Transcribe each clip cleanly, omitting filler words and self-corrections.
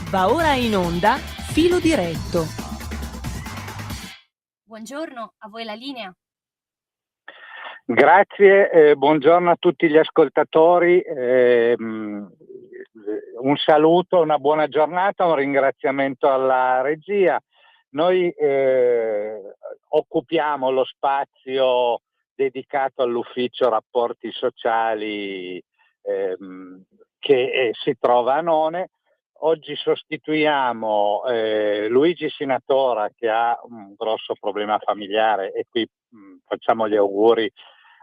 Va ora in onda Filo Diretto. Buongiorno, a voi la linea. Grazie, buongiorno a tutti gli ascoltatori, un saluto, una buona giornata, un ringraziamento alla regia. Noi occupiamo lo spazio dedicato all'ufficio rapporti sociali che si trova a None. Oggi sostituiamo Luigi Sinatora, che ha un grosso problema familiare, e qui facciamo gli auguri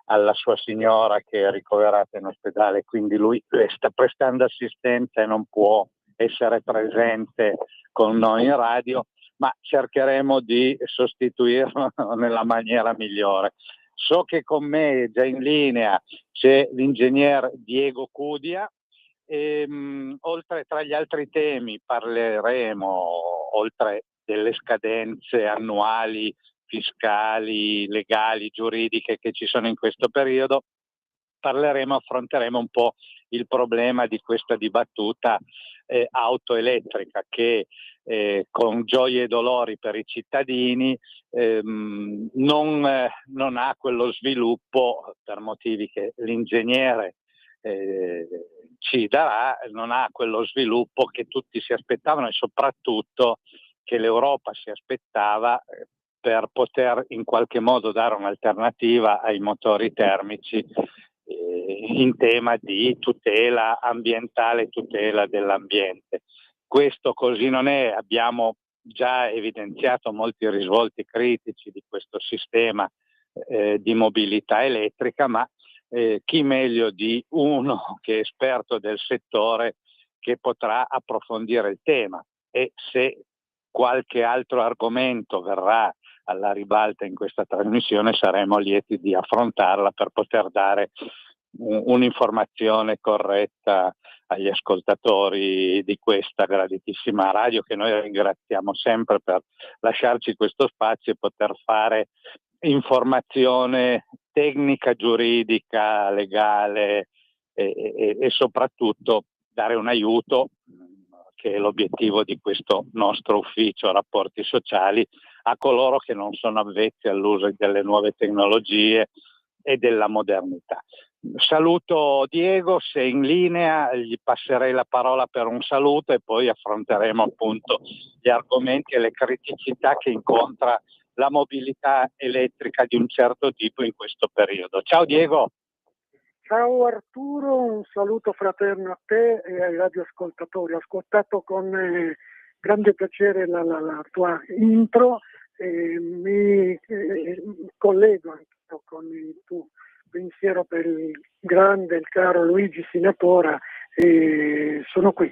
alla sua signora che è ricoverata in ospedale, quindi lui sta prestando assistenza e non può essere presente con noi in radio, ma cercheremo di sostituirlo nella maniera migliore. So che con me già in linea c'è l'ingegner Diego Cudia. Oltre, tra gli altri temi, parleremo, oltre delle scadenze annuali, fiscali, legali, giuridiche che ci sono in questo periodo, affronteremo un po' il problema di questa dibattuta auto elettrica che con gioie e dolori per i cittadini non ha quello sviluppo, per motivi che l'ingegnere ci darà, non ha quello sviluppo che tutti si aspettavano e soprattutto che l'Europa si aspettava per poter in qualche modo dare un'alternativa ai motori termici in tema di tutela ambientale, tutela dell'ambiente. Questo così non è, abbiamo già evidenziato molti risvolti critici di questo sistema di mobilità elettrica, ma chi meglio di uno che è esperto del settore che potrà approfondire il tema, e se qualche altro argomento verrà alla ribalta in questa trasmissione saremo lieti di affrontarla per poter dare un'informazione corretta agli ascoltatori di questa graditissima radio, che noi ringraziamo sempre per lasciarci questo spazio e poter fare informazione tecnica, giuridica, legale e soprattutto dare un aiuto, che è l'obiettivo di questo nostro ufficio rapporti sociali, a coloro che non sono avvezzi all'uso delle nuove tecnologie e della modernità. Saluto Diego, se in linea gli passerei la parola per un saluto e poi affronteremo appunto gli argomenti e le criticità che incontra la mobilità elettrica di un certo tipo in questo periodo. Ciao Diego. Ciao Arturo, un saluto fraterno a te e ai radioascoltatori. Ho ascoltato con grande piacere la tua intro e mi collego anche con il tuo pensiero per il grande, il caro Luigi Sinatora. Sono qui,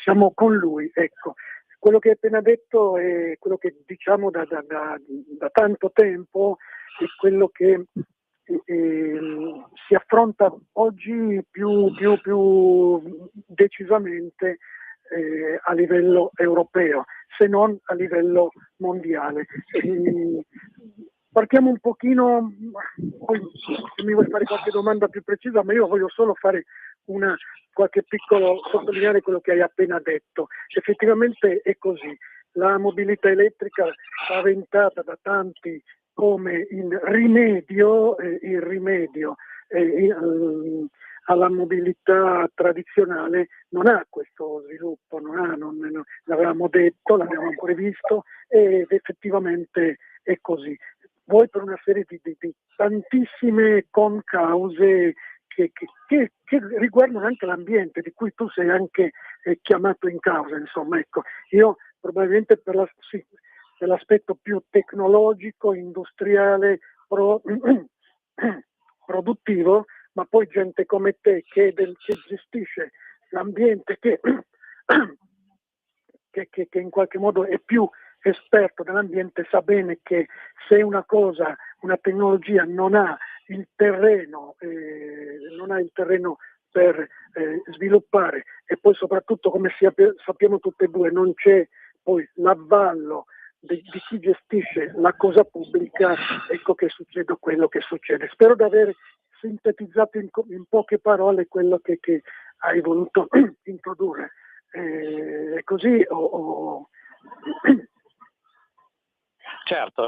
siamo con lui, ecco. Quello che hai appena detto è quello che diciamo da tanto tempo, è quello che si affronta oggi più decisamente a livello europeo, se non a livello mondiale. Partiamo un pochino, poi se mi vuoi fare qualche domanda più precisa, ma io voglio solo fare qualche piccolo sottolineare quello che hai appena detto. Effettivamente è così. La mobilità elettrica paventata da tanti come il rimedio alla mobilità tradizionale non ha questo sviluppo, non l'avevamo detto, l'abbiamo previsto ed effettivamente è così. Voi per una serie di tantissime concause che riguardano anche l'ambiente, di cui tu sei anche chiamato in causa, insomma, ecco. Io probabilmente per l'aspetto più tecnologico, industriale, produttivo, ma poi gente come te che gestisce l'ambiente, che in qualche modo è più esperto dell'ambiente, sa bene che se una tecnologia non ha il terreno per sviluppare, e poi soprattutto, come sappiamo tutte e due, non c'è poi l'avvallo di chi gestisce la cosa pubblica, ecco che succede quello che succede. Spero di aver sintetizzato in poche parole quello che hai voluto introdurre. È così Certo,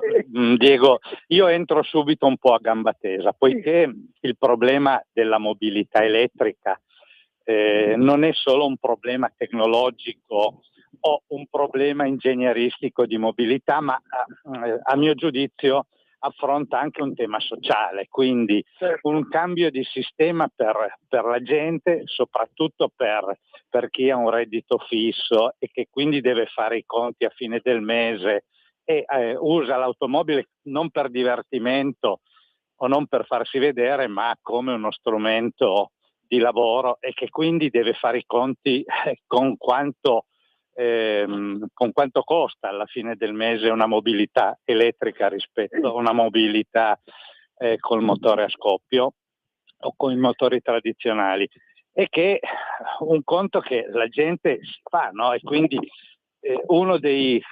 Diego, io entro subito un po' a gamba tesa, poiché il problema della mobilità elettrica non è solo un problema tecnologico o un problema ingegneristico di mobilità, ma a mio giudizio affronta anche un tema sociale, quindi un cambio di sistema per la gente, soprattutto per chi ha un reddito fisso e che quindi deve fare i conti a fine del mese e usa l'automobile non per divertimento o non per farsi vedere, ma come uno strumento di lavoro e che quindi deve fare i conti con quanto costa alla fine del mese una mobilità elettrica rispetto a una mobilità col motore a scoppio o con i motori tradizionali, e che un conto che la gente si fa, no? E quindi uno dei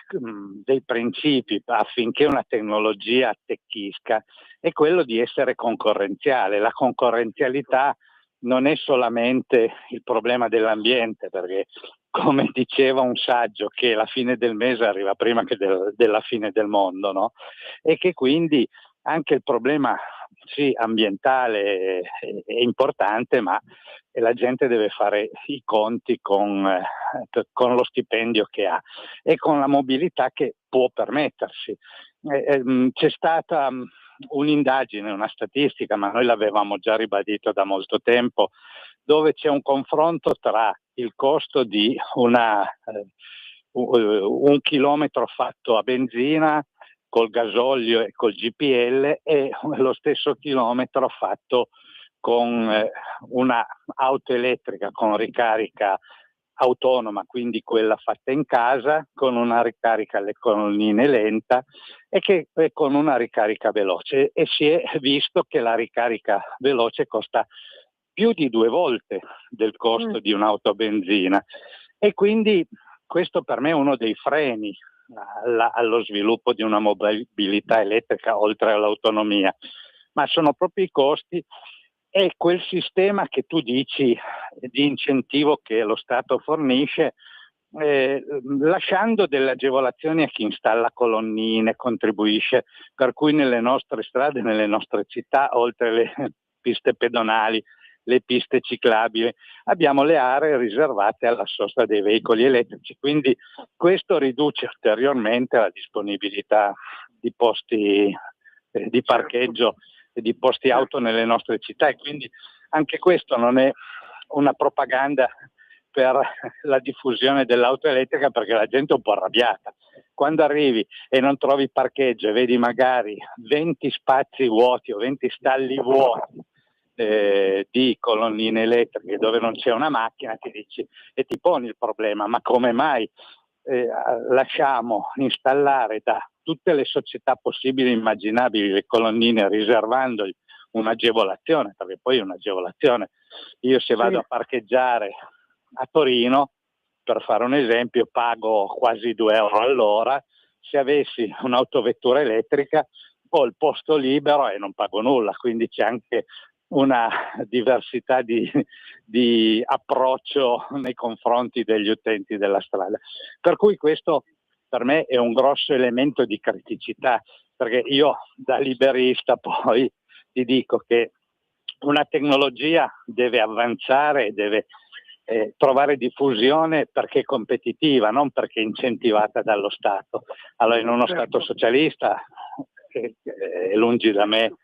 principi affinché una tecnologia attecchisca è quello di essere concorrenziale. La concorrenzialità non è solamente il problema dell'ambiente, perché come diceva un saggio che la fine del mese arriva prima che della fine del mondo, no? E che quindi anche il problema ambientale è importante, ma la gente deve fare i conti con lo stipendio che ha e con la mobilità che può permettersi. C'è stata un'indagine, una statistica, ma noi l'avevamo già ribadito da molto tempo, dove c'è un confronto tra il costo di un chilometro fatto a benzina col gasolio e col GPL e lo stesso chilometro fatto con una auto elettrica con ricarica autonoma, quindi quella fatta in casa, con una ricarica alle colonnine lenta e con una ricarica veloce, e si è visto che la ricarica veloce costa più di 2 volte del costo di un'auto a benzina, e quindi questo per me è uno dei freni allo sviluppo di una mobilità elettrica oltre all'autonomia, ma sono proprio i costi e quel sistema che tu dici di incentivo che lo Stato fornisce, lasciando delle agevolazioni a chi installa colonnine, contribuisce, per cui nelle nostre strade, nelle nostre città, oltre le piste pedonali, le piste ciclabili, abbiamo le aree riservate alla sosta dei veicoli elettrici, quindi questo riduce ulteriormente la disponibilità di posti di parcheggio e di posti auto nelle nostre città, e quindi anche questo non è una propaganda per la diffusione dell'auto elettrica, perché la gente è un po' arrabbiata. Quando arrivi e non trovi parcheggio e vedi magari 20 spazi vuoti o 20 stalli vuoti di colonnine elettriche dove non c'è una macchina, ti dici e ti poni il problema: ma come mai lasciamo installare da tutte le società possibili e immaginabili le colonnine, riservando un'agevolazione, perché poi è un'agevolazione. Io se vado a parcheggiare a Torino, per fare un esempio, pago quasi 2 euro all'ora. Se avessi un'autovettura elettrica ho il posto libero e non pago nulla, quindi c'è anche una diversità di approccio nei confronti degli utenti della strada. Per cui questo per me è un grosso elemento di criticità, perché io da liberista poi ti dico che una tecnologia deve avanzare, deve trovare diffusione perché è competitiva, non perché è incentivata dallo Stato. Allora in uno Stato socialista è lungi da me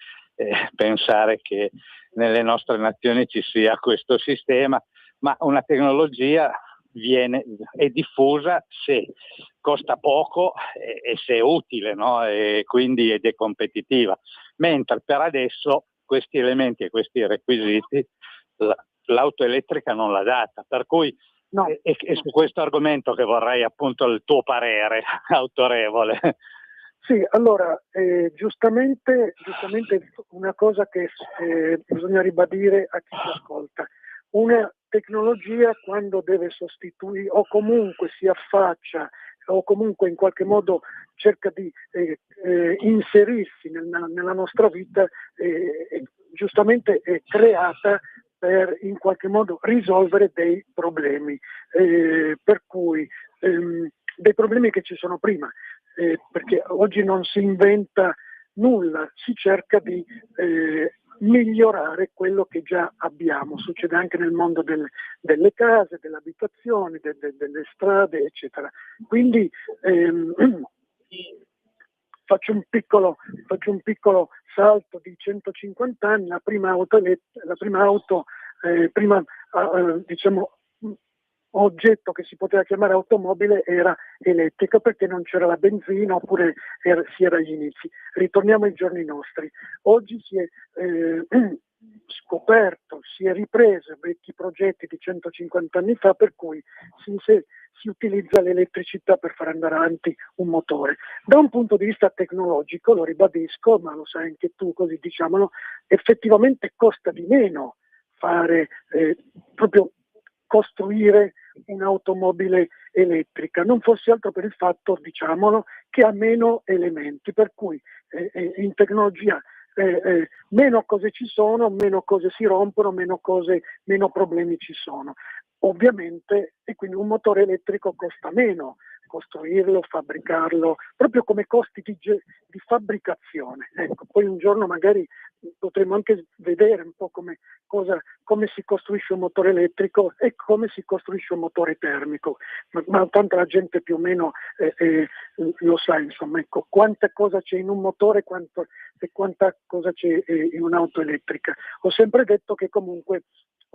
pensare che nelle nostre nazioni ci sia questo sistema, ma una tecnologia è diffusa se costa poco e se è utile, no? E quindi ed è competitiva, mentre per adesso questi elementi e questi requisiti l'auto elettrica non l'ha data, per cui no. È su questo argomento che vorrei appunto il tuo parere autorevole. Sì, allora, giustamente una cosa che bisogna ribadire a chi ci ascolta: una tecnologia, quando deve sostituire o comunque si affaccia o comunque in qualche modo cerca di inserirsi nella nostra vita, giustamente è creata per in qualche modo risolvere dei problemi, per cui dei problemi che ci sono prima, perché oggi non si inventa nulla, si cerca di migliorare quello che già abbiamo. Succede anche nel mondo delle case, delle abitazioni, delle strade, eccetera. Quindi faccio un piccolo salto di 150 anni. La prima auto, diciamo, oggetto che si poteva chiamare automobile era elettrica, perché non c'era la benzina, oppure si era agli inizi. Ritorniamo ai giorni nostri. Oggi si è scoperto, si è ripreso vecchi progetti di 150 anni fa, per cui si utilizza l'elettricità per far andare avanti un motore. Da un punto di vista tecnologico, lo ribadisco, ma lo sai anche tu, così diciamolo, effettivamente costa di meno fare proprio costruire un'automobile elettrica, non fosse altro per il fatto, diciamolo, che ha meno elementi, per cui in tecnologia meno cose ci sono, meno cose si rompono, meno problemi ci sono. Ovviamente, e quindi un motore elettrico costa meno costruirlo, fabbricarlo, proprio come costi di fabbricazione. Ecco, poi un giorno magari potremo anche vedere un po' come si costruisce un motore elettrico e come si costruisce un motore termico, ma tanto la gente più o meno lo sa, insomma, ecco, quanta cosa c'è in un motore e quanta cosa c'è in un'auto elettrica. Ho sempre detto che comunque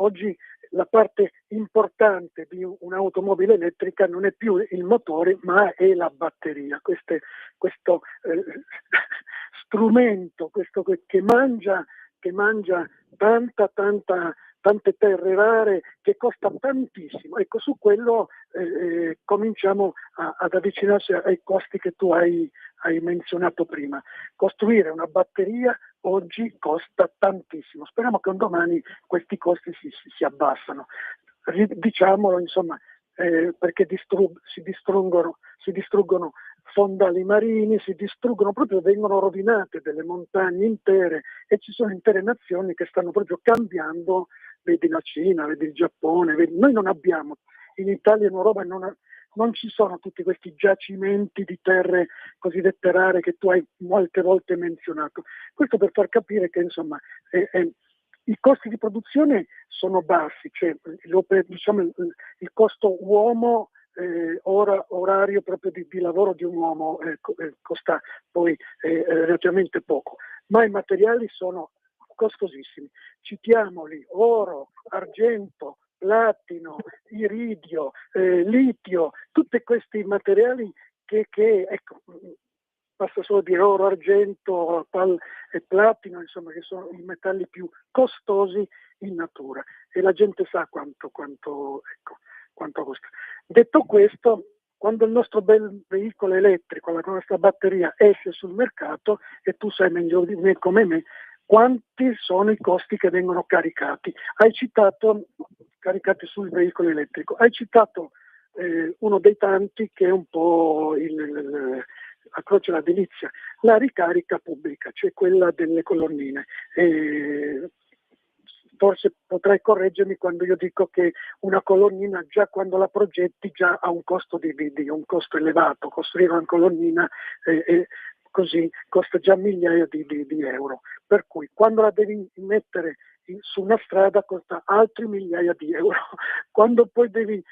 oggi la parte importante di un'automobile elettrica non è più il motore, ma è la batteria. Questo strumento, che mangia tante terre rare, che costa tantissimo. Ecco, su quello cominciamo ad avvicinarsi ai costi che tu hai menzionato prima. Costruire una batteria oggi costa tantissimo. Speriamo che un domani questi costi si abbassano. Diciamolo, insomma, perché si distruggono fondali marini, vengono rovinate delle montagne intere, e ci sono intere nazioni che stanno proprio cambiando. Vedi la Cina, vedi il Giappone, noi non abbiamo, in Italia e in Europa non ci sono tutti questi giacimenti di terre cosiddette rare che tu hai molte volte menzionato. Questo per far capire che, insomma, i costi di produzione sono bassi, cioè diciamo, il costo uomo, orario proprio di lavoro di un uomo costa poi relativamente poco, ma i materiali sono costosissimi. Citiamoli: oro, argento, platino, iridio, litio, tutti questi materiali che ecco, basta solo dire oro, argento e platino, insomma, che sono i metalli più costosi in natura, e la gente sa quanto costa. Detto questo, quando il nostro bel veicolo elettrico, la nostra batteria, esce sul mercato, e tu sai meglio di me come me quanti sono i costi che vengono caricati. Caricati sul veicolo elettrico. Hai citato uno dei tanti, che è un po' a croce la delizia, la ricarica pubblica, cioè quella delle colonnine. Forse potrai correggermi quando io dico che una colonnina, già quando la progetti, già ha un costo un costo elevato. Costruire una colonnina così costa già migliaia di euro, per cui quando la devi mettere su una strada costa altri migliaia di euro, quando poi devi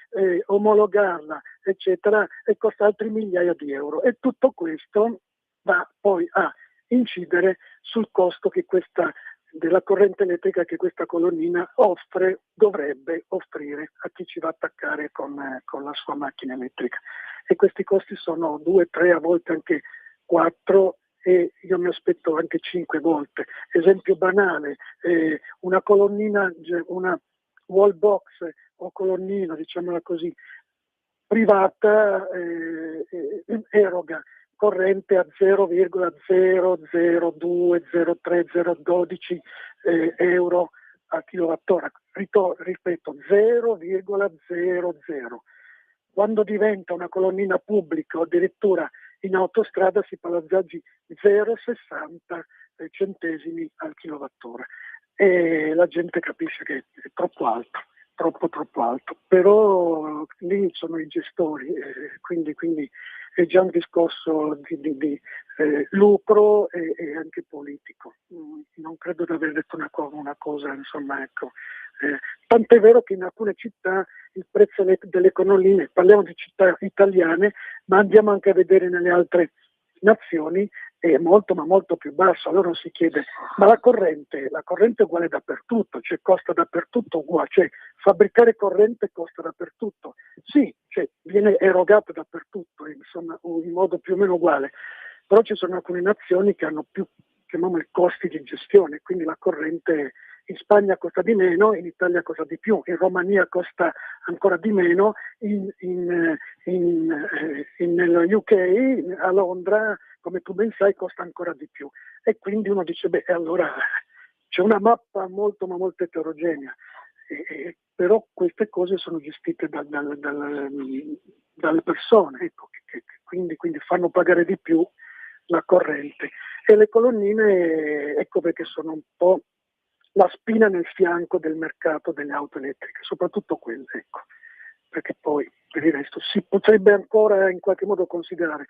omologarla, eccetera, e costa altri migliaia di euro, e tutto questo va poi a incidere sul costo della corrente elettrica che questa colonnina dovrebbe offrire a chi ci va a attaccare con la sua macchina elettrica. E questi costi sono 2, 3, a volte anche 4, e io mi aspetto anche 5 volte. Esempio banale: una colonnina, una wall box o colonnina, diciamola così, privata, eroga corrente a 0,002, 0,3, 0,12 euro a kilowattora. Ripeto, 0,00. Quando diventa una colonnina pubblica, o addirittura in autostrada, si parla già di 0,60 centesimi al kilowattora. e la gente capisce che è troppo alto, troppo alto, però lì sono i gestori, quindi è già un discorso di lucro e anche politico. Non credo di aver detto una cosa, insomma, ecco. Tant'è vero che in alcune città il prezzo delle colonnine, parliamo di città italiane, ma andiamo anche a vedere nelle altre nazioni, è molto ma molto più basso. Allora si chiede, ma la corrente è uguale dappertutto, cioè costa dappertutto uguale, cioè fabbricare corrente costa dappertutto, sì, cioè viene erogato dappertutto, insomma, in modo più o meno uguale, però ci sono alcune nazioni che hanno più, chiamiamoli, costi di gestione, quindi la corrente in Spagna costa di meno, in Italia costa di più, in Romania costa ancora di meno, nello UK, a Londra, come tu ben sai, costa ancora di più. E quindi uno dice, beh, allora c'è una mappa molto ma molto eterogenea, però queste cose sono gestite dalle persone, ecco, che quindi fanno pagare di più la corrente. E le colonnine, ecco perché sono un po' la spina nel fianco del mercato delle auto elettriche, soprattutto quelle, ecco, perché poi per il resto si potrebbe ancora in qualche modo considerare.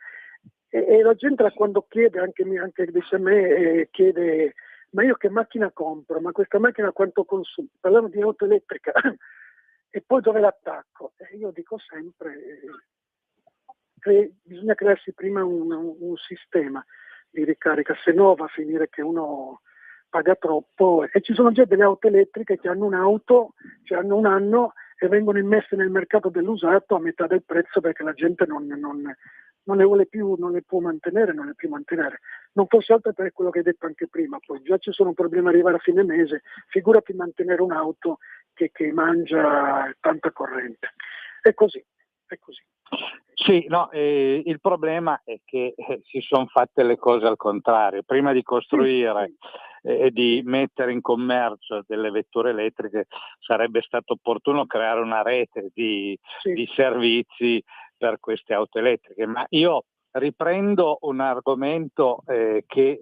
E la gente quando chiede, anche dice a me, chiede, ma io che macchina compro? Ma questa macchina quanto consuma? Parliamo di auto elettrica e poi dove l'attacco? E io dico sempre, bisogna crearsi prima un sistema di ricarica, se no va a finire che uno paga troppo, e ci sono già delle auto elettriche che hanno un'auto, cioè hanno un anno e vengono immesse nel mercato dell'usato a metà del prezzo perché la gente non le vuole più, non le può mantenere, non le più mantenere. Non fosse altro per quello che hai detto anche prima, poi già ci sono problemi ad arrivare a fine mese, figurati mantenere un'auto che mangia tanta corrente. È così, è così. Sì, no, il problema è che si sono fatte le cose al contrario. Prima di costruire e di mettere in commercio delle vetture elettriche sarebbe stato opportuno creare una rete di servizi per queste auto elettriche. Ma io riprendo un argomento che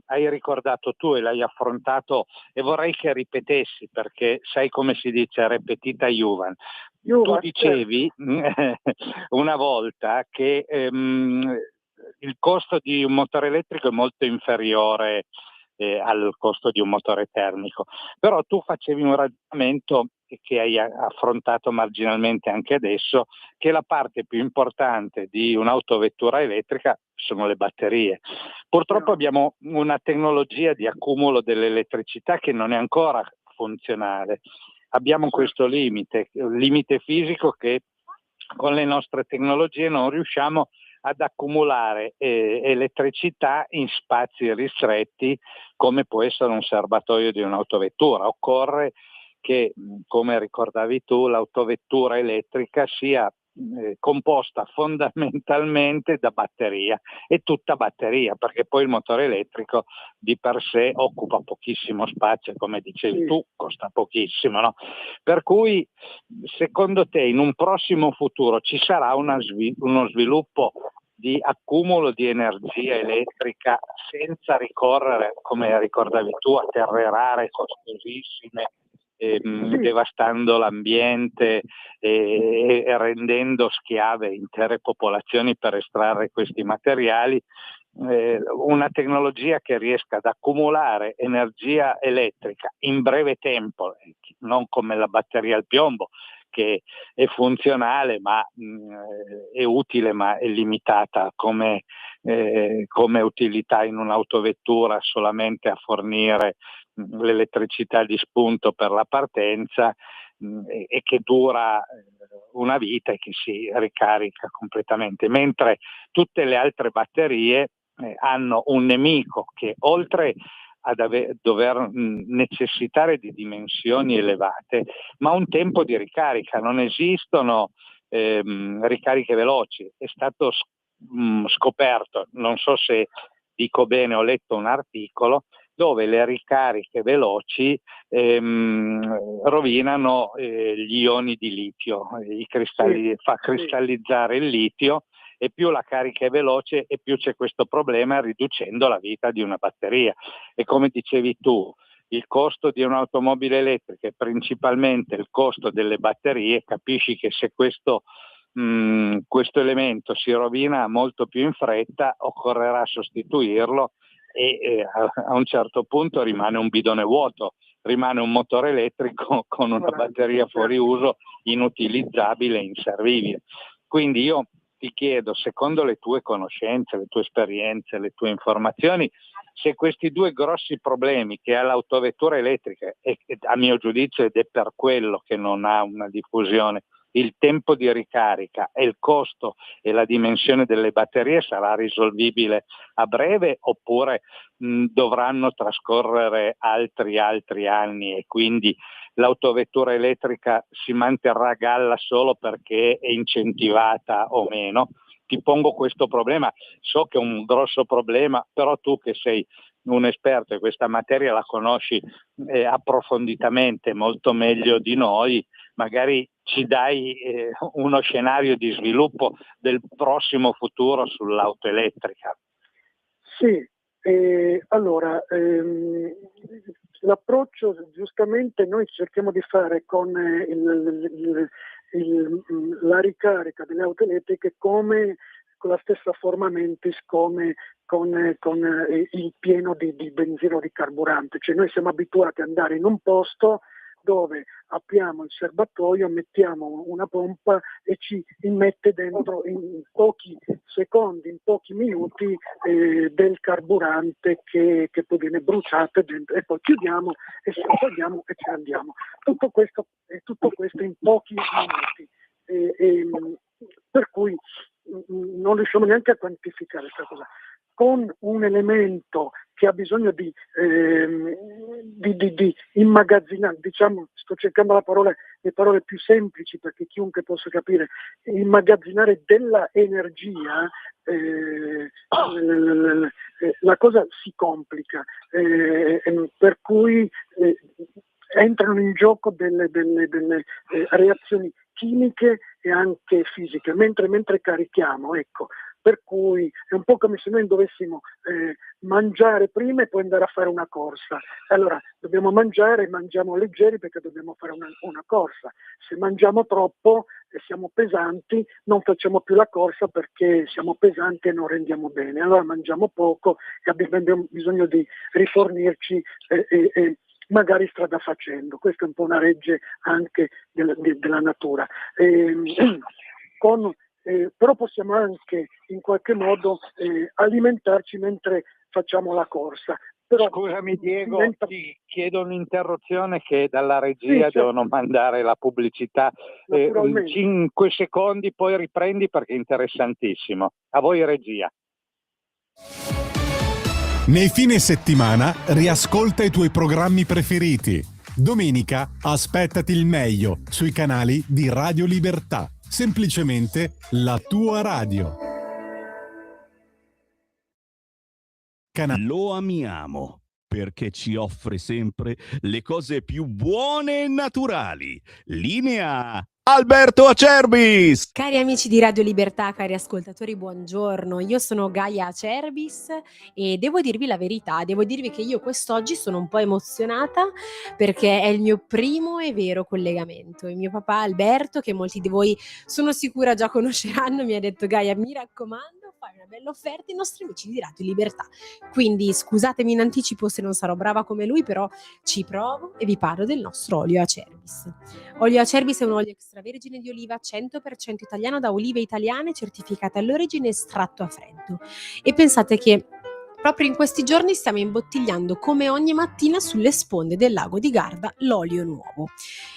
hai ricordato tu e l'hai affrontato, e vorrei che ripetessi, perché sai come si dice, repetita iuvant. Tu dicevi una volta che il costo di un motore elettrico è molto inferiore al costo di un motore termico, però tu facevi un ragionamento che hai affrontato marginalmente anche adesso, che la parte più importante di un'autovettura elettrica sono le batterie. Purtroppo abbiamo una tecnologia di accumulo dell'elettricità che non è ancora funzionale. Abbiamo questo limite, un limite fisico, che con le nostre tecnologie non riusciamo ad accumulare elettricità in spazi ristretti come può essere un serbatoio di un'autovettura. Occorre che, come ricordavi tu, l'autovettura elettrica sia composta fondamentalmente da batteria, e tutta batteria, perché poi il motore elettrico di per sé occupa pochissimo spazio, come dicevi tu, costa pochissimo, no? Per cui secondo te in un prossimo futuro ci sarà uno sviluppo di accumulo di energia elettrica senza ricorrere, come ricordavi tu, a terre rare costosissime, devastando l'ambiente e rendendo schiave intere popolazioni per estrarre questi materiali? Una tecnologia che riesca ad accumulare energia elettrica in breve tempo, non come la batteria al piombo, che è funzionale ma è utile ma è limitata come utilità in un'autovettura solamente a fornire l'elettricità di spunto per la partenza, e che dura una vita e che si ricarica completamente, mentre tutte le altre batterie hanno un nemico che, oltre a dover necessitare di dimensioni elevate, ma un tempo di ricarica. Non esistono ricariche veloci. È stato scoperto, non so se dico bene, ho letto un articolo dove le ricariche veloci rovinano gli ioni di litio, i cristalli, fa cristallizzare il litio, e più la carica è veloce e più c'è questo problema, riducendo la vita di una batteria. E come dicevi tu, il costo di un'automobile elettrica è principalmente il costo delle batterie, capisci che se questo elemento si rovina molto più in fretta, occorrerà sostituirlo e a un certo punto rimane un bidone vuoto, rimane un motore elettrico con una batteria fuori uso, inutilizzabile e inservibile. Quindi io ti chiedo, secondo le tue conoscenze, le tue esperienze, le tue informazioni, se questi due grossi problemi che ha l'autovettura elettrica, e a mio giudizio ed è per quello che non ha una diffusione, il tempo di ricarica e il costo e la dimensione delle batterie sarà risolvibile a breve, oppure dovranno trascorrere altri anni e quindi l'autovettura elettrica si manterrà a galla solo perché è incentivata o meno? Ti pongo questo problema, so che è un grosso problema, però tu che sei un esperto e questa materia la conosci approfonditamente, molto meglio di noi, magari ci dai uno scenario di sviluppo del prossimo futuro sull'auto elettrica. Sì, allora l'approccio giustamente noi cerchiamo di fare con la ricarica delle auto elettriche come con la stessa forma mentis come con il pieno di benzina o di carburante, cioè noi siamo abituati ad andare in un posto dove apriamo il serbatoio, mettiamo una pompa e ci immette dentro in pochi secondi, in pochi minuti del carburante che poi viene bruciato dentro, e poi chiudiamo e salviamo e ci andiamo. Tutto questo in pochi minuti. Per cui non riusciamo neanche a quantificare questa cosa. Con un elemento che ha bisogno di immagazzinare, diciamo, sto cercando le parole più semplici perché chiunque possa capire, immagazzinare della energia, la cosa si complica, per cui entrano in gioco delle reazioni chimiche e anche fisiche, mentre carichiamo, ecco. Per cui è un po' come se noi dovessimo mangiare prima e poi andare a fare una corsa. Allora dobbiamo mangiare, mangiamo leggeri perché dobbiamo fare una corsa. Se mangiamo troppo e siamo pesanti, non facciamo più la corsa perché siamo pesanti e non rendiamo bene. Allora mangiamo poco e abbiamo bisogno di rifornirci e magari strada facendo. Questa è un po' una legge anche della natura. Però possiamo anche in qualche modo alimentarci mentre facciamo la corsa. Però scusami Diego, ti chiedo un'interruzione che dalla regia devono mandare la pubblicità. 5 secondi, poi riprendi perché è interessantissimo. A voi regia. Nei fine settimana riascolta i tuoi programmi preferiti. Domenica aspettati il meglio sui canali di Radio Libertà. Semplicemente la tua radio. Lo amiamo perché ci offre sempre le cose più buone e naturali. Linea Alberto Acerbis! Cari amici di Radio Libertà, cari ascoltatori, buongiorno. Io sono Gaia Acerbis e devo dirvi la verità, devo dirvi che io quest'oggi sono un po' emozionata perché è il mio primo e vero collegamento. Il mio papà Alberto, che molti di voi sono sicura già conosceranno, mi ha detto: Gaia, mi raccomando, fai una bella offerta ai nostri amici di Radio Libertà. Quindi scusatemi in anticipo se non sarò brava come lui, però ci provo e vi parlo del nostro olio Acerbis. Olio Acerbis è un olio extravergine di oliva 100% italiano da olive italiane certificate all'origine estratto a freddo. E pensate che proprio in questi giorni stiamo imbottigliando come ogni mattina sulle sponde del lago di Garda l'olio nuovo.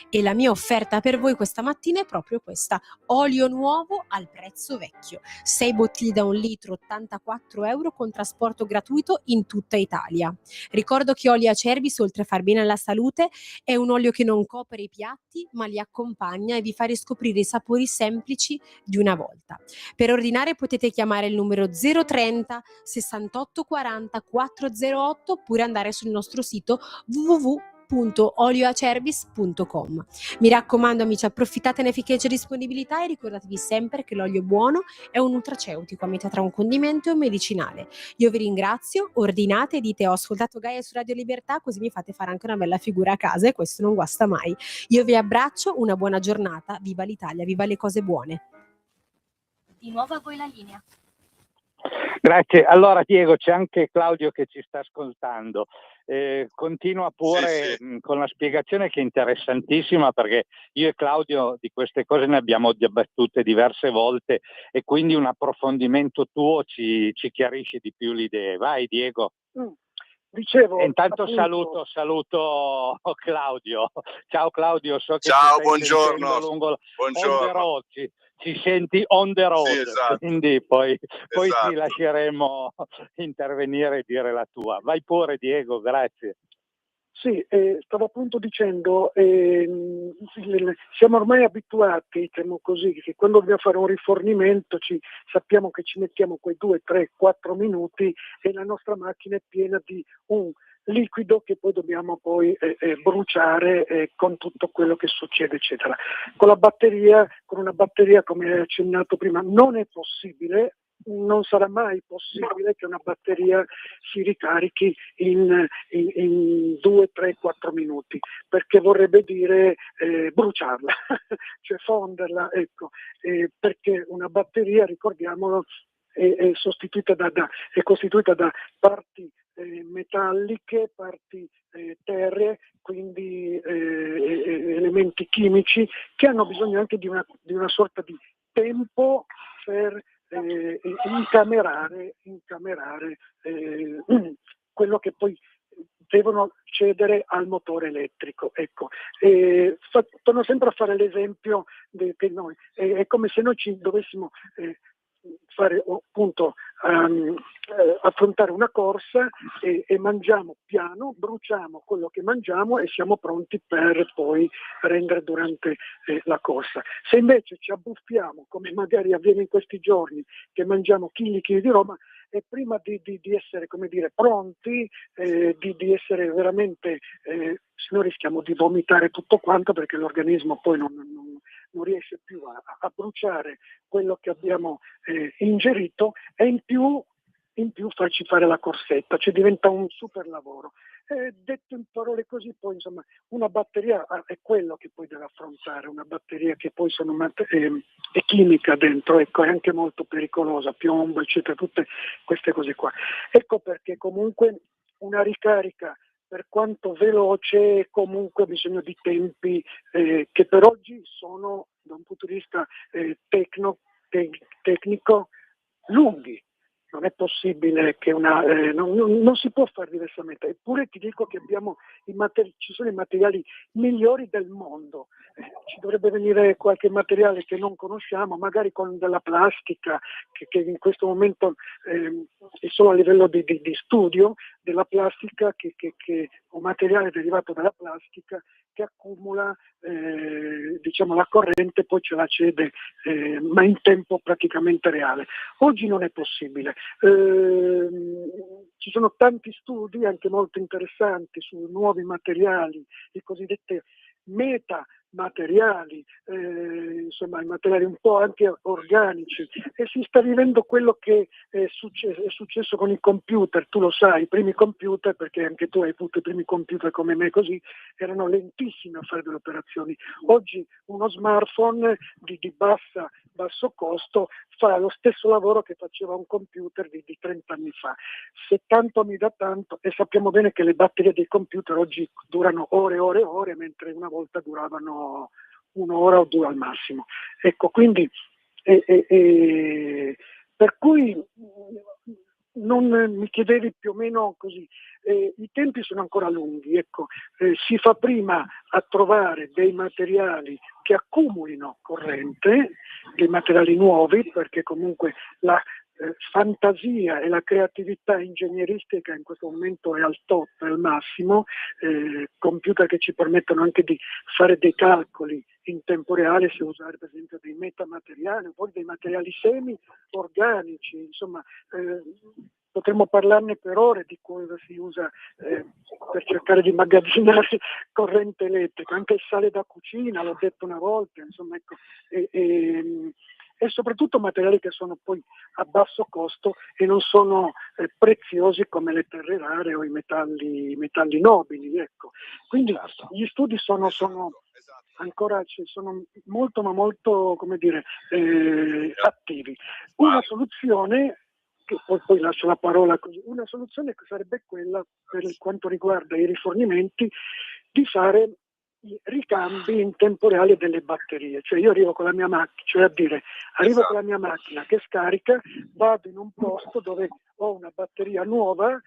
E la mia offerta per voi questa mattina è proprio questa: olio nuovo al prezzo vecchio. 6 bottiglie da 1 litro, 84 euro con trasporto gratuito in tutta Italia. Ricordo che olio Acerbis, oltre a far bene alla salute, è un olio che non copre i piatti ma li accompagna e vi fa riscoprire i sapori semplici di una volta. Per ordinare potete chiamare il numero 030 68 40 408 oppure andare sul nostro sito www.olioacerbis.it. www.olioacerbis.com. Mi raccomando amici, approfittatene finché c'è disponibilità e ricordatevi sempre che l'olio buono è un nutraceutico a metà tra un condimento e un medicinale. Io vi ringrazio, ordinate e dite ho ascoltato Gaia su Radio Libertà, così mi fate fare anche una bella figura a casa e questo non guasta mai. Io vi abbraccio, una buona giornata, viva l'Italia, viva le cose buone. Di nuovo a voi la linea. Grazie. Allora Diego, c'è anche Claudio che ci sta ascoltando. Continua pure con la spiegazione che è interessantissima, perché io e Claudio di queste cose ne abbiamo dibattute diverse volte e quindi un approfondimento tuo ci chiarisce di più le idee. Vai Diego. Dicevo, Intanto appunto, saluto Claudio. Ciao Claudio, so che Ciao, ti stai sentendo lungo on the road, ci senti on the road, sì, esatto. Quindi poi Esatto. ti lasceremo intervenire e dire la tua. Vai pure Diego, grazie. sì, stavo appunto dicendo, siamo ormai abituati, diciamo così, che quando dobbiamo fare un rifornimento sappiamo che ci mettiamo quei 2, 3, 4 minuti e la nostra macchina è piena di un liquido che poi dobbiamo bruciare con tutto quello che succede, eccetera. Con una batteria, come hai accennato prima, non è possibile. Non sarà mai possibile che una batteria si ricarichi in 2, 3, 4 minuti, perché vorrebbe dire bruciarla, cioè fonderla, ecco, perché una batteria, ricordiamolo, è costituita da parti metalliche, parti terree, quindi elementi chimici che hanno bisogno anche di una sorta di tempo per incamerare quello che poi devono cedere al motore elettrico. Ecco. Torno sempre a fare l'esempio che noi è come se noi ci dovessimo fare appunto affrontare una corsa e mangiamo piano, bruciamo quello che mangiamo e siamo pronti per poi prendere durante la corsa. Se invece ci abbuffiamo, come magari avviene in questi giorni, che mangiamo chili di roba, e prima di essere, come dire, pronti, di essere veramente, se no rischiamo di vomitare tutto quanto, perché l'organismo poi non riesce più a bruciare quello che abbiamo ingerito, e in più farci fare la corsetta, cioè diventa un super lavoro. Detto in parole così, poi insomma una batteria è quello che poi deve affrontare, una batteria che poi è chimica dentro, ecco, è anche molto pericolosa, piombo, eccetera, tutte queste cose qua. Ecco perché comunque una ricarica, per quanto veloce, comunque ha bisogno di tempi che per oggi sono, da un punto di vista tecnico, lunghi. Non è possibile che non si può fare diversamente. Eppure ti dico che ci sono i materiali migliori del mondo. Ci dovrebbe venire qualche materiale che non conosciamo, magari con della plastica, che in questo momento è solo a livello di studio, della plastica un materiale derivato dalla plastica che accumula la corrente, poi ce la cede, ma in tempo praticamente reale. Oggi non è possibile. Ci sono tanti studi anche molto interessanti su nuovi materiali, i cosiddetti metamateriali, insomma i materiali un po' anche organici, e si sta vivendo quello che è successo con i computer. Tu lo sai, i primi computer, perché anche tu hai avuto i primi computer come me, così erano lentissimi a fare delle operazioni. Oggi uno smartphone di basso costo fa lo stesso lavoro che faceva un computer di 30 anni fa. Se tanto mi dà tanto, e sappiamo bene che le batterie dei computer oggi durano ore e ore e ore, mentre una volta duravano un'ora o 2 al massimo. Ecco, quindi per cui non mi chiedevi più o meno così, i tempi sono ancora lunghi, ecco, si fa prima a trovare dei materiali che accumulino corrente, dei materiali nuovi, perché comunque la fantasia e la creatività ingegneristica in questo momento è al top, è al massimo, computer che ci permettono anche di fare dei calcoli in tempo reale, se usare per esempio dei metamateriali, poi dei materiali semi organici, insomma potremmo parlarne per ore di cosa si usa per cercare di immagazzinare corrente elettrica, anche il sale da cucina, l'ho detto una volta, insomma, ecco, e soprattutto materiali che sono poi a basso costo e non sono preziosi come le terre rare o i metalli nobili, ecco. Quindi gli studi sono ancora sono molto ma molto, come dire, attivi. Una soluzione, che poi lascio la parola così, una soluzione che sarebbe quella, per quanto riguarda i rifornimenti, di fare i ricambi in tempo reale delle batterie. Cioè io arrivo con la mia macchina, cioè a dire, arrivo con la mia macchina che scarica, vado in un posto dove ho una batteria nuova,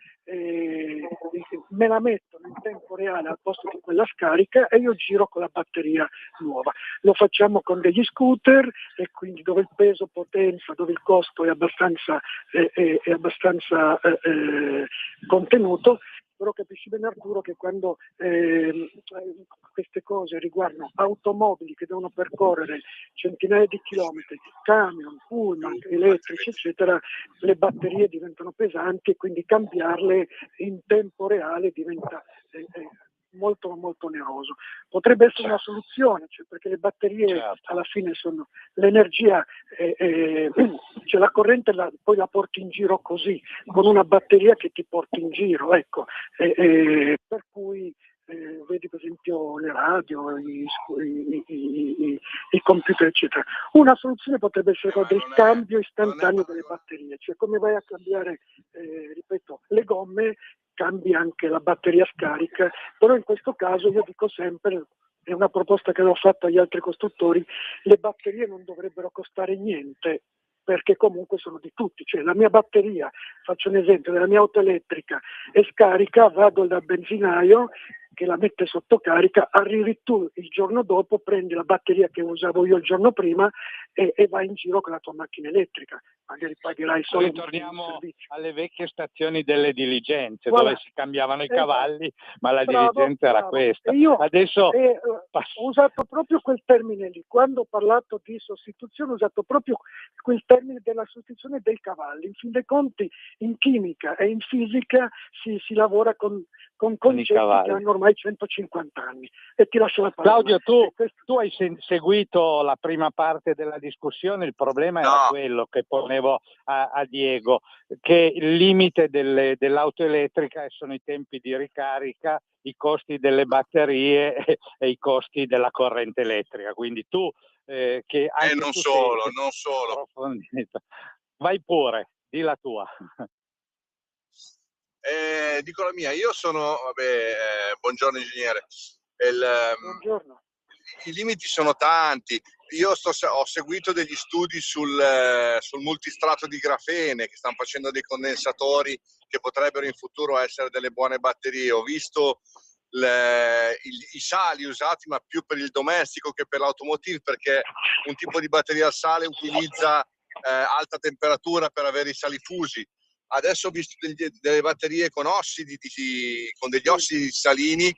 me la mettono in tempo reale al posto di quella scarica e io giro con la batteria nuova. Lo facciamo con degli scooter, e quindi dove il peso potenza, dove il costo è abbastanza contenuto. Però capisci bene, Arturo, che quando queste cose riguardano automobili che devono percorrere centinaia di chilometri, camion, pullman, elettrici, eccetera, le batterie diventano pesanti e quindi cambiarle in tempo reale diventa molto molto oneroso. Potrebbe essere una soluzione, cioè, perché le batterie alla fine sono l'energia, cioè la corrente poi la porti in giro così, con una batteria che ti porti in giro, ecco, per cui vedi per esempio le radio, i computer, eccetera. Una soluzione potrebbe essere quella del cambio istantaneo delle batterie, cioè come vai a cambiare, ripeto, le gomme, cambi anche la batteria scarica, però in questo caso io dico sempre, è una proposta che ho fatto agli altri costruttori, le batterie non dovrebbero costare niente, perché comunque sono di tutti, cioè la mia batteria, faccio un esempio, della mia auto elettrica è scarica, vado dal benzinaio che la mette sotto carica, arrivi tu il giorno dopo, prendi la batteria che usavo io il giorno prima e vai in giro con la tua macchina elettrica, magari pagherai solo un Torniamo servizio. alle vecchie stazioni delle diligenze, Voilà. dove si cambiavano i cavalli, ma la Bravo, diligenza era bravo. questa. E io Adesso ho usato proprio quel termine lì, quando ho parlato di sostituzione ho usato proprio quel termine della sostituzione dei cavalli. In fin dei conti in chimica e in fisica si lavora con concetti che hanno ormai 150 anni. E ti lascio la parola. Claudio, tu hai seguito la prima parte della discussione, il problema era quello che ponevo a Diego, che il limite dell'auto elettrica sono i tempi di ricarica, i costi delle batterie e i costi della corrente elettrica. Quindi tu che anche non tu solo, sei non solo. approfondito, vai pure, di la tua. Dico la mia, io sono, buongiorno ingegnere, Buongiorno. i limiti sono tanti. Io ho seguito degli studi sul multistrato di grafene, che stanno facendo dei condensatori che potrebbero in futuro essere delle buone batterie. Ho visto i sali usati, ma più per il domestico che per l'automotive, perché un tipo di batteria al sale utilizza alta temperatura per avere i sali fusi. Adesso ho visto delle batterie con con degli ossidi salini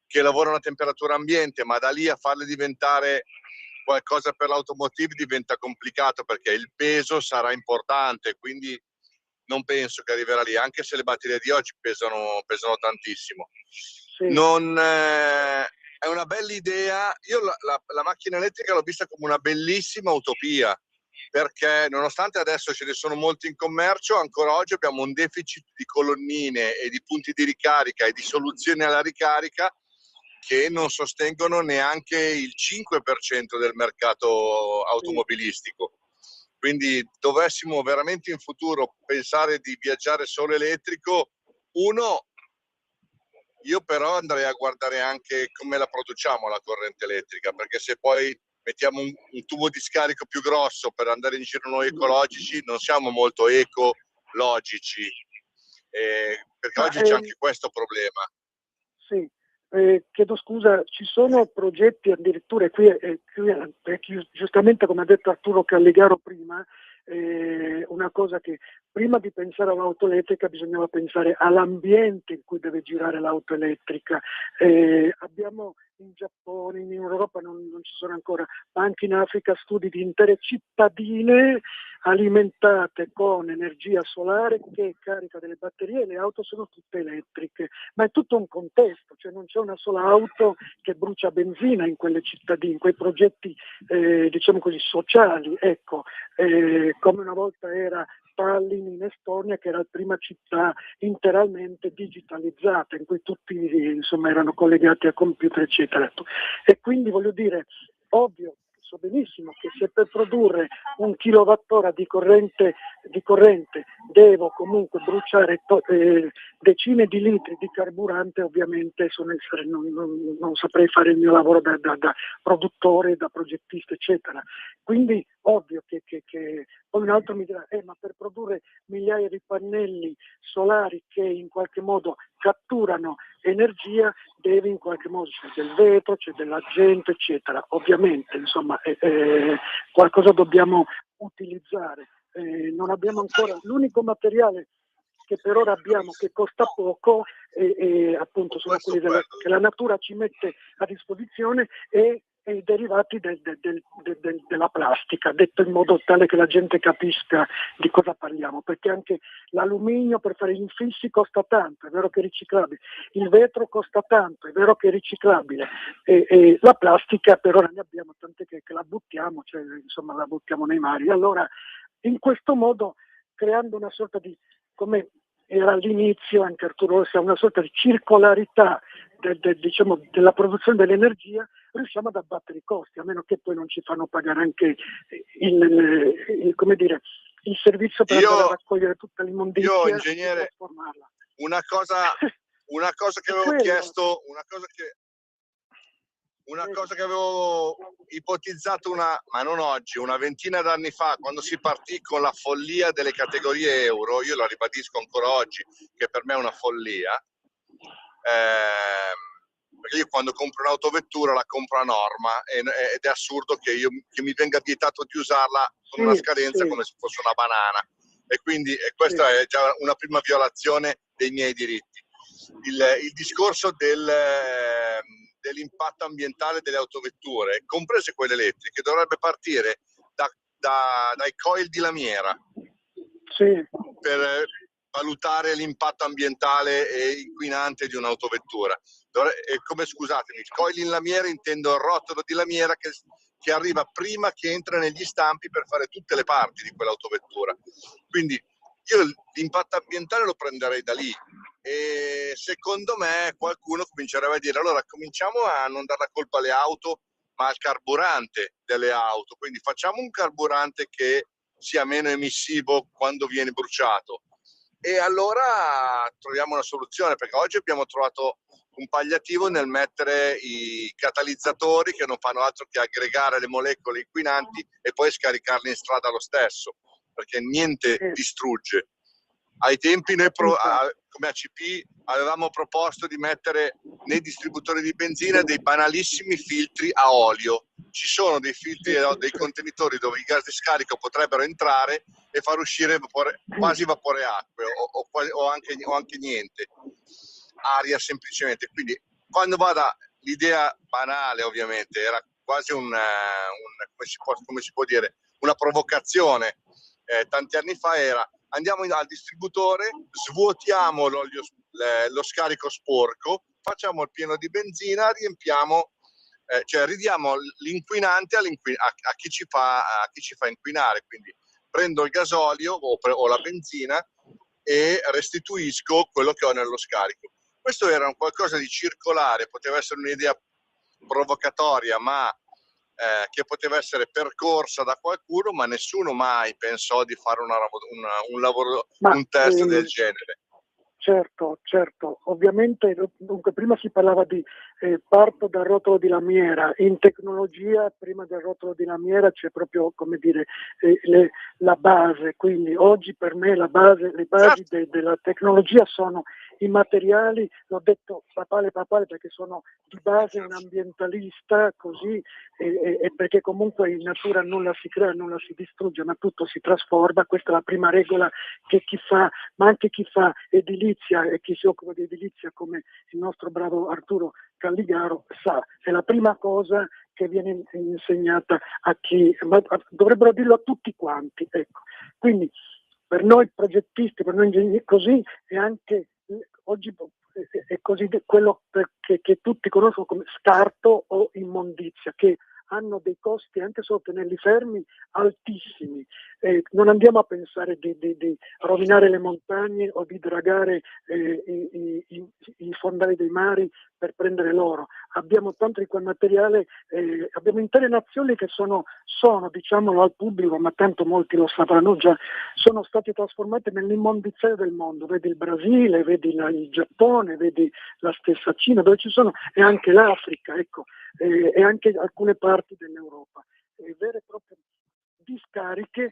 che lavorano a temperatura ambiente, ma da lì a farle diventare qualcosa per l'automotive diventa complicato, perché il peso sarà importante, quindi non penso che arriverà lì, anche se le batterie di oggi pesano tantissimo. Sì. È una bella idea. Io la macchina elettrica l'ho vista come una bellissima utopia, perché nonostante adesso ce ne sono molti in commercio, ancora oggi abbiamo un deficit di colonnine e di punti di ricarica e di soluzioni alla ricarica che non sostengono neanche il 5% del mercato automobilistico. Quindi dovessimo veramente in futuro pensare di viaggiare solo elettrico, io però andrei a guardare anche come la produciamo la corrente elettrica, perché se poi mettiamo un tubo di scarico più grosso per andare in giro noi ecologici, non siamo molto ecologici, perché oggi c'è anche questo problema. Sì, chiedo scusa, ci sono progetti addirittura, e qui giustamente come ha detto Arturo Calligaro prima, una cosa che prima di pensare all'auto elettrica bisognava pensare all'ambiente in cui deve girare l'auto elettrica. Abbiamo in Giappone, in Europa non ci sono ancora, ma anche in Africa studi di intere cittadine alimentate con energia solare che carica delle batterie, le auto sono tutte elettriche, ma è tutto un contesto, cioè non c'è una sola auto che brucia benzina in quelle cittadine, in quei progetti diciamo così sociali, ecco, come una volta era Tallinn in Estonia, che era la prima città interamente digitalizzata, in cui tutti insomma erano collegati a computer eccetera. E quindi voglio dire, ovvio, so benissimo che se per produrre 1 kilowattora di corrente devo comunque bruciare decine di litri di carburante, ovviamente non saprei fare il mio lavoro da produttore, da progettista eccetera. Quindi ovvio che poi un altro mi dirà ma per produrre migliaia di pannelli solari che in qualche modo catturano energia devi in qualche modo, c'è del vetro, c'è dell'argento eccetera, ovviamente insomma qualcosa dobbiamo utilizzare, non abbiamo ancora l'unico materiale che per ora abbiamo che costa poco e appunto sono quelli che la natura ci mette a disposizione e i derivati della plastica, detto in modo tale che la gente capisca di cosa parliamo, perché anche l'alluminio per fare gli infissi costa tanto, è vero che è riciclabile, il vetro costa tanto, è vero che è riciclabile, e la plastica per ora ne abbiamo tante che la buttiamo, cioè insomma la buttiamo nei mari. Allora in questo modo, creando una sorta di, come era all'inizio anche Arturo Rossi, una sorta di circolarità diciamo, della produzione dell'energia, riusciamo ad abbattere i costi, a meno che poi non ci fanno pagare anche come dire, il servizio per andare a raccogliere tutta l'immondizia io, e ingegnere, trasformarla. una cosa che avevo chiesto, una cosa che avevo ipotizzato ma non oggi, una ventina d'anni fa, quando si partì con la follia delle categorie euro, io la ribadisco ancora oggi, che per me è una follia, perché io quando compro un'autovettura la compro a norma ed è assurdo che mi venga vietato di usarla con una scadenza come se fosse una banana, e quindi questa è già una prima violazione dei miei diritti. Il discorso dell'impatto ambientale delle autovetture, comprese quelle elettriche, dovrebbe partire dai coil di lamiera per valutare l'impatto ambientale e inquinante di un'autovettura. Scusatemi, il coil in lamiera intendo il rotolo di lamiera che arriva prima che entra negli stampi per fare tutte le parti di quell'autovettura. Quindi io l'impatto ambientale lo prenderei da lì, e secondo me qualcuno comincerebbe a dire allora cominciamo a non dare la colpa alle auto ma al carburante delle auto, quindi facciamo un carburante che sia meno emissivo quando viene bruciato, e allora troviamo una soluzione, perché oggi abbiamo trovato un palliativo nel mettere i catalizzatori che non fanno altro che aggregare le molecole inquinanti e poi scaricarle in strada lo stesso, perché niente distrugge. Ai tempi noi come ACP avevamo proposto di mettere nei distributori di benzina dei banalissimi filtri a olio. Ci sono dei filtri, dei contenitori dove i gas di scarico potrebbero entrare e far uscire quasi vapore acqueo o anche niente, aria semplicemente. Quindi quando l'idea banale ovviamente era quasi come si può dire, una provocazione, tanti anni fa era: andiamo al distributore, svuotiamo lo scarico sporco, facciamo il pieno di benzina, riempiamo, cioè ridiamo l'inquinante a chi ci fa inquinare. Quindi prendo il gasolio o la benzina e restituisco quello che ho nello scarico. Questo era un qualcosa di circolare, poteva essere un'idea provocatoria, ma che poteva essere percorsa da qualcuno, ma nessuno mai pensò di fare un test del genere. Certo, ovviamente dunque prima si parlava di parto dal rotolo di lamiera, in tecnologia prima del rotolo di lamiera c'è proprio, come dire, la base, quindi oggi per me le basi della tecnologia sono i materiali, l'ho detto papale perché sono di base un ambientalista, così e perché comunque in natura nulla si crea, nulla si distrugge, ma tutto si trasforma. Questa è la prima regola che chi fa, ma anche chi fa edilizia e chi si occupa di edilizia come il nostro bravo Arturo Calligaro sa, è la prima cosa che viene insegnata a chi, ma dovrebbero dirlo a tutti quanti, ecco. Quindi per noi progettisti, per noi ingegneri, così è anche oggi è così quello che tutti conoscono come scarto o immondizia, che hanno dei costi anche solo tenerli fermi altissimi. Non andiamo a pensare di rovinare le montagne o di dragare i fondali dei mari per prendere l'oro. Abbiamo tanto di quel materiale, abbiamo intere nazioni che sono, diciamolo al pubblico, ma tanto molti lo sapranno già, sono stati trasformati nell'immondiziario del mondo. Vedi il Brasile, vedi il Giappone, vedi la stessa Cina, dove ci sono, e anche l'Africa, ecco, e anche alcune parti dell'Europa. Vere e proprie discariche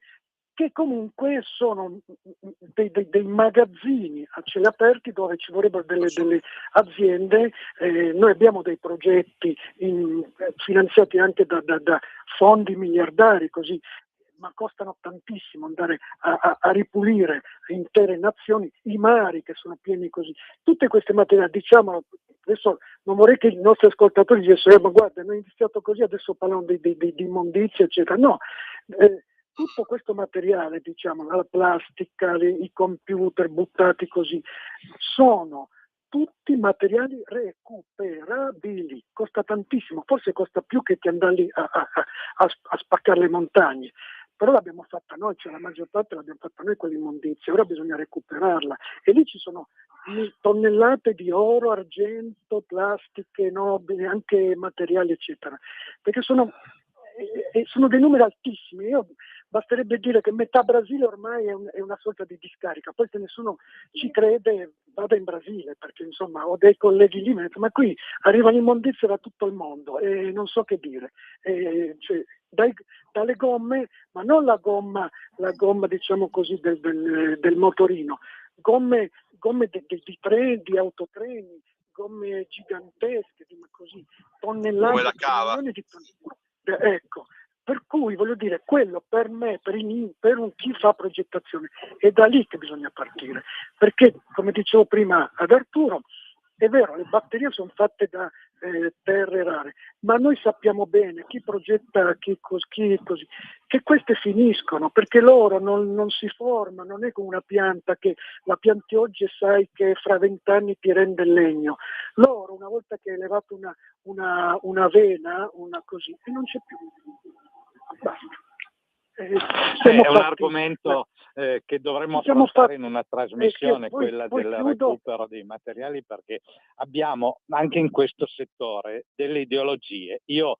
che comunque sono dei magazzini a cieli aperti dove ci vorrebbero delle aziende. Noi abbiamo dei progetti finanziati anche da fondi miliardari, così, ma costano tantissimo andare a ripulire intere nazioni, i mari che sono pieni così. Tutte queste materie, diciamo, adesso non vorrei che i nostri ascoltatori dicessero ma guarda, noi abbiamo iniziato così, adesso parlano di immondizie, eccetera. No, tutto questo materiale, diciamo, la plastica, i computer buttati così, sono tutti materiali recuperabili. Costa tantissimo, forse costa più che andarli a spaccare le montagne. Però l'abbiamo fatta noi, cioè la maggior parte l'abbiamo fatta noi quell'immondizia, ora bisogna recuperarla. E lì ci sono tonnellate di oro, argento, plastiche nobili, anche materiali, eccetera. Perché sono dei numeri altissimi. Basterebbe dire che metà Brasile ormai è una sorta di discarica, poi se nessuno ci crede vada in Brasile, perché insomma ho dei colleghi lì, ma qui arrivano immondizie da tutto il mondo e non so che dire. Cioè, dalle gomme, ma non la gomma diciamo così del motorino, gomme di treni, di autotreni, gomme gigantesche, così, tonnellate, come la cava. milioni di tonnellate. Ecco. Per cui voglio dire, quello per me, per chi fa progettazione, è da lì che bisogna partire. Perché, come dicevo prima ad Arturo, è vero, le batterie sono fatte da terre rare, ma noi sappiamo bene, chi progetta, chi così, che queste finiscono, perché l'oro non si forma, non è come una pianta che la pianti oggi e sai che fra 20 anni ti rende il legno. L'oro, una volta che hai levato una vena, una così, e non c'è più. Basta. È un argomento che dovremmo affrontare in una trasmissione, quella del recupero dei materiali, perché abbiamo anche in questo settore delle ideologie. Io,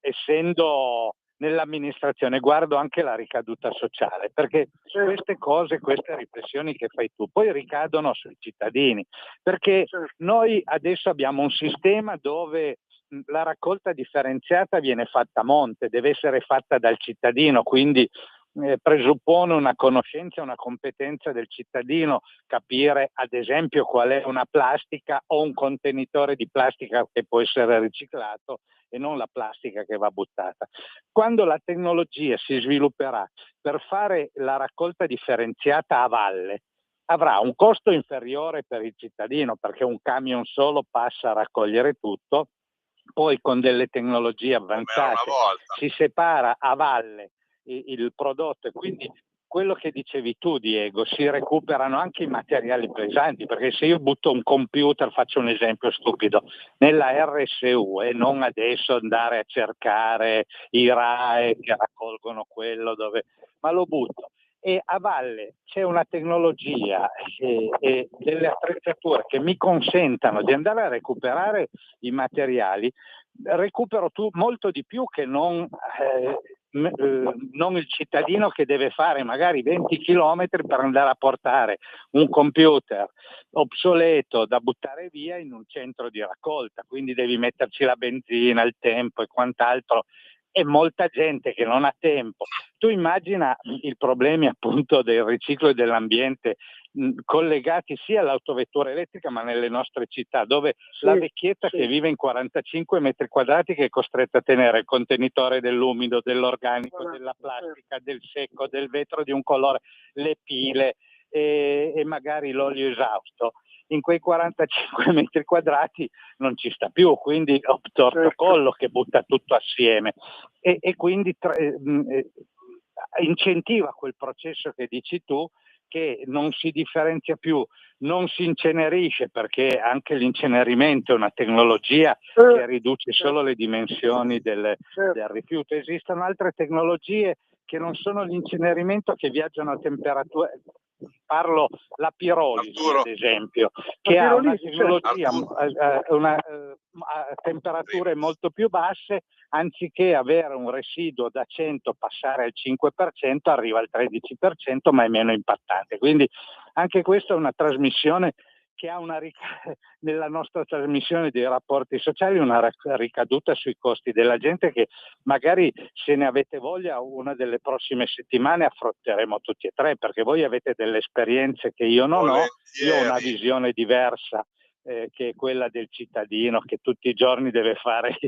essendo nell'amministrazione, guardo anche la ricaduta sociale, perché queste cose, queste riflessioni che fai tu, poi ricadono sui cittadini, perché noi adesso abbiamo un sistema dove la raccolta differenziata viene fatta a monte, deve essere fatta dal cittadino, quindi presuppone una conoscenza, una competenza del cittadino, capire ad esempio qual è una plastica o un contenitore di plastica che può essere riciclato e non la plastica che va buttata. Quando la tecnologia si svilupperà per fare la raccolta differenziata a valle, avrà un costo inferiore per il cittadino, perché un camion solo passa a raccogliere tutto. Poi con delle tecnologie avanzate si separa a valle il prodotto, e quindi quello che dicevi tu, Diego, si recuperano anche i materiali pesanti, perché se io butto un computer, faccio un esempio stupido, nella RSU e non adesso andare a cercare i RAE che raccolgono quello ma lo butto. E a valle c'è una tecnologia e delle attrezzature che mi consentano di andare a recuperare i materiali, recupero molto di più che non il cittadino che deve fare magari 20 chilometri per andare a portare un computer obsoleto da buttare via in un centro di raccolta, quindi devi metterci la benzina, il tempo e quant'altro. E molta gente che non ha tempo. Tu immagina i problemi appunto del riciclo e dell'ambiente collegati sia all'autovettura elettrica ma nelle nostre città, dove la vecchietta che vive in 45 metri quadrati che è costretta a tenere il contenitore dell'umido, dell'organico, della plastica, del secco, del vetro di un colore, le pile e magari l'olio esausto. In quei 45 metri quadrati non ci sta più, quindi ho torto collo che butta tutto assieme e quindi incentiva quel processo che dici tu, che non si differenzia più, non si incenerisce, perché anche l'incenerimento è una tecnologia che riduce solo le dimensioni del rifiuto. Esistono altre tecnologie che non sono l'incenerimento, che viaggiano a temperatura, parlo la pirolisi ad esempio, che ha una tecnologia a temperature molto più basse, anziché avere un residuo da 100 passare al 5%, arriva al 13%, ma è meno impattante. Quindi anche questa è una trasmissione che ha nella nostra trasmissione dei rapporti sociali una ricaduta sui costi della gente, che magari, se ne avete voglia, una delle prossime settimane affronteremo tutti e tre, perché voi avete delle esperienze che io non ho. Io ho una visione diversa, che è quella del cittadino che tutti i giorni deve fare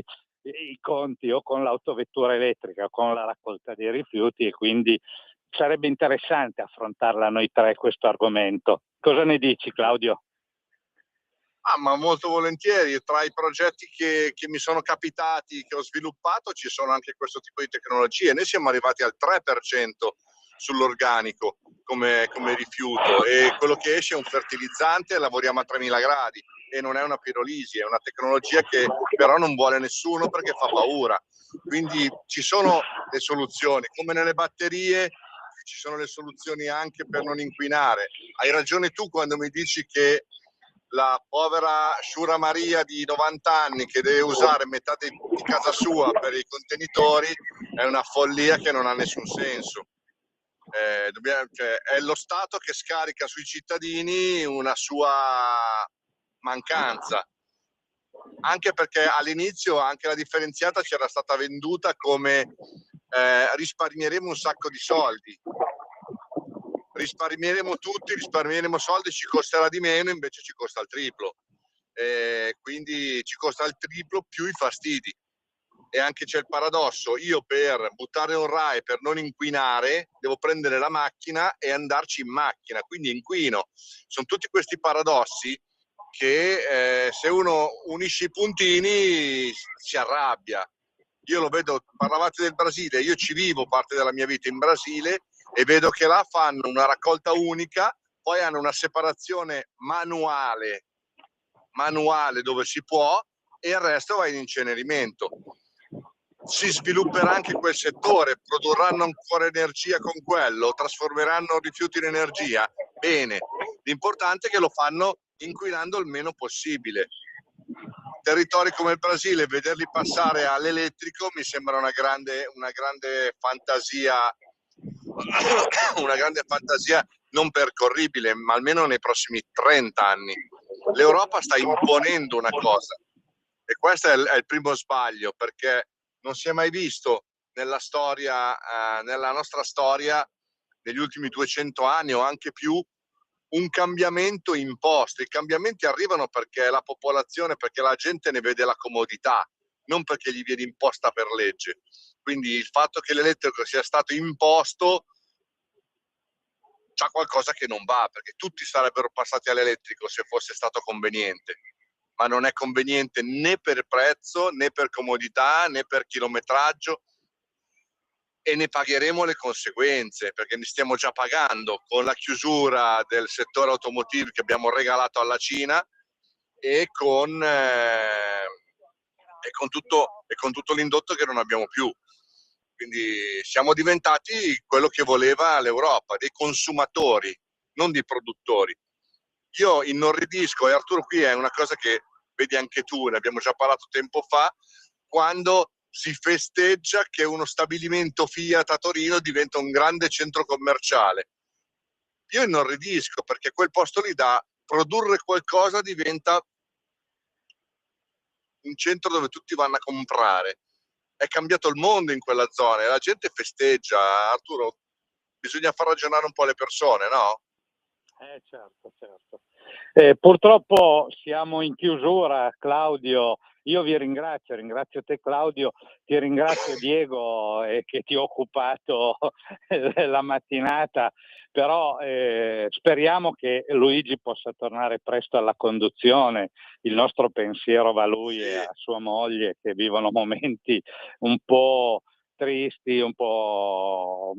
i conti o con l'autovettura elettrica o con la raccolta dei rifiuti, e quindi sarebbe interessante affrontarla noi tre questo argomento. Cosa ne dici, Claudio? Ma molto volentieri. Tra i progetti che mi sono capitati, che ho sviluppato, ci sono anche questo tipo di tecnologie. Noi siamo arrivati al 3% sull'organico come rifiuto, e quello che esce è un fertilizzante, lavoriamo a 3000 gradi e non è una pirolisi, è una tecnologia che però non vuole nessuno perché fa paura. Quindi ci sono le soluzioni, come nelle batterie ci sono le soluzioni anche per non inquinare. Hai ragione tu quando mi dici che la povera Shura Maria di 90 anni che deve usare metà di casa sua per i contenitori è una follia che non ha nessun senso. È lo Stato che scarica sui cittadini una sua mancanza, anche perché all'inizio anche la differenziata ci era stata venduta come risparmieremo un sacco di soldi, risparmieremo tutti, risparmieremo soldi, ci costerà di meno, invece ci costa il triplo, quindi ci costa il triplo più i fastidi. E anche c'è il paradosso: io per buttare un RAE, per non inquinare, devo prendere la macchina e andarci in macchina, quindi inquino. Sono tutti questi paradossi che se uno unisce i puntini si arrabbia. Io lo vedo, parlavate del Brasile, io ci vivo parte della mia vita in Brasile e vedo che là fanno una raccolta unica, poi hanno una separazione manuale dove si può, e il resto va in incenerimento. Si svilupperà anche quel settore, produrranno ancora energia con quello, trasformeranno rifiuti in energia. Bene, l'importante è che lo fanno inquinando il meno possibile. Territori come il Brasile, vederli passare all'elettrico mi sembra una grande fantasia, non percorribile, ma almeno nei prossimi 30 anni. L'Europa sta imponendo una cosa, e questo è il primo sbaglio, perché non si è mai visto nella nostra storia, negli ultimi 200 anni o anche più, un cambiamento imposto. I cambiamenti arrivano perché la popolazione, perché la gente ne vede la comodità, non perché gli viene imposta per legge. Quindi il fatto che l'elettrico sia stato imposto c'ha qualcosa che non va, perché tutti sarebbero passati all'elettrico se fosse stato conveniente, ma non è conveniente né per prezzo, né per comodità, né per chilometraggio, e ne pagheremo le conseguenze, perché ne stiamo già pagando con la chiusura del settore automotive che abbiamo regalato alla Cina e con tutto l'indotto che non abbiamo più. Quindi siamo diventati quello che voleva l'Europa, dei consumatori, non dei produttori. Io inorridisco, e Arturo, qui è una cosa che vedi anche tu, ne abbiamo già parlato tempo fa, quando si festeggia che uno stabilimento Fiat a Torino diventa un grande centro commerciale. Io inorridisco, perché quel posto lì, da produrre qualcosa, diventa un centro dove tutti vanno a comprare. È cambiato il mondo in quella zona e la gente festeggia. Arturo, bisogna far ragionare un po' le persone, no? Certo. Purtroppo siamo in chiusura, Claudio. Io vi ringrazio te, Claudio, ti ringrazio Diego, che ti ho occupato la mattinata, però speriamo che Luigi possa tornare presto alla conduzione. Il nostro pensiero va a lui e a sua moglie, che vivono momenti un po' tristi, un po'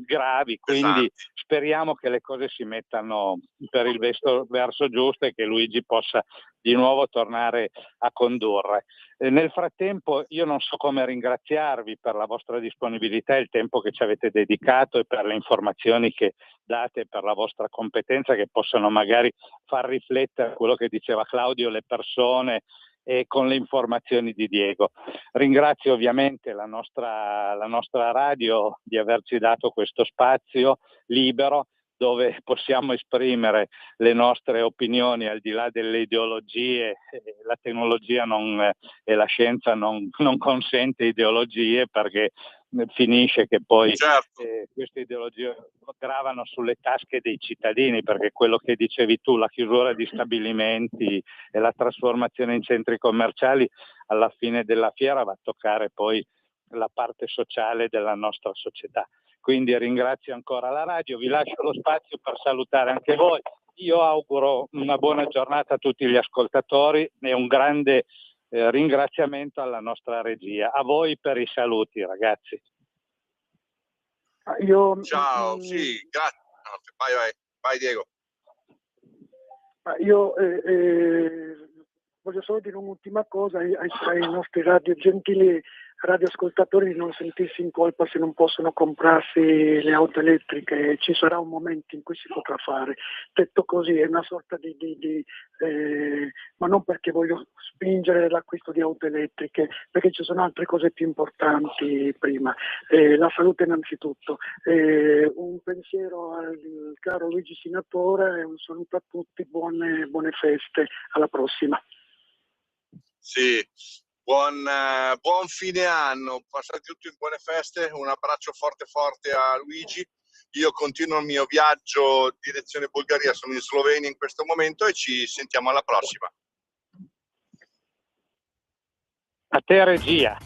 gravi, quindi speriamo che le cose si mettano per il verso giusto e che Luigi possa di nuovo tornare a condurre. Nel frattempo io non so come ringraziarvi per la vostra disponibilità e il tempo che ci avete dedicato e per le informazioni che date, per la vostra competenza, che possano magari far riflettere quello che diceva Claudio, le persone, e con le informazioni di Diego. Ringrazio ovviamente la nostra radio di averci dato questo spazio libero dove possiamo esprimere le nostre opinioni al di là delle ideologie. La tecnologia e la scienza non consente ideologie, perché finisce che poi queste ideologie gravano sulle tasche dei cittadini, perché quello che dicevi tu, la chiusura di stabilimenti e la trasformazione in centri commerciali, alla fine della fiera va a toccare poi la parte sociale della nostra società. Quindi ringrazio ancora la radio, vi lascio lo spazio per salutare anche voi. Io auguro una buona giornata a tutti gli ascoltatori e un grande ringraziamento alla nostra regia. A voi per i saluti, ragazzi. Ciao, sì, grazie. Vai Diego. Io voglio solo dire un'ultima cosa ai nostri gentili radioascoltatori, di non sentirsi in colpa se non possono comprarsi le auto elettriche. Ci sarà un momento in cui si potrà fare. Detto così, è una sorta ma non perché voglio spingere l'acquisto di auto elettriche, perché ci sono altre cose più importanti prima. La salute innanzitutto. Un pensiero al caro Luigi Sinatore e un saluto a tutti, buone feste, alla prossima. Sì, buon fine anno, passate tutti in buone feste, un abbraccio forte a Luigi. Io continuo il mio viaggio direzione Bulgaria, sono in Slovenia in questo momento e ci sentiamo alla prossima. A te regia.